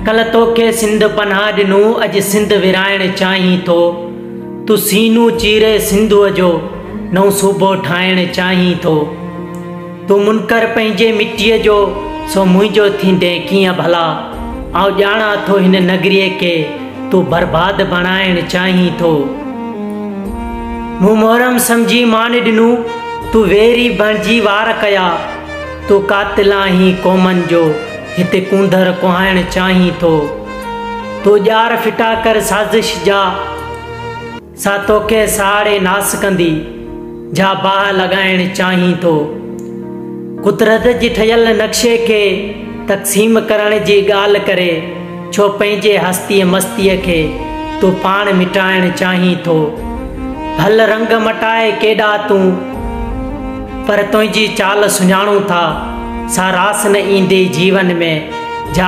कल तोखे सिंध पनाह ॾिनो, अॼु सिंध विराइण चाहीं थो। तू सीनू चीरे सिंधुअ जो नओं सूबो ठाहिण चाहीं थो। तू मुनकर पंहिंजे मिटीअ जो, सो मुंहिंजो थींदे कीअं भला। आउं ॼाणा थो हिन नगरीअ खे तू बर्बाद बणाइण चाहीं थो। मूं मोहरम सम्झी मान ॾिनू, तू वेरी बणिजी वार कया। तू कातिला ही क़ौमनि जो हिते कूंदर कुहाइण चाहीं थो। तू ॼार फिटा कर साज़िश जा, सा तोखे साड़े नास कंदी, जा बाह लॻाइण चाहीं थो। कुदरत जी ठहियल नक्शे खे तक़सीम करण जी ॻाल्हि करे, छो पंहिंजे हस्तीअ मस्तीअ खे तू पाण मिटाइण चाहीं थो। भल रंग मटाए केॾा तूं, पर तुंहिंजी चाल सुञाणूं था, सा रास न ईंदे जीवन में। जा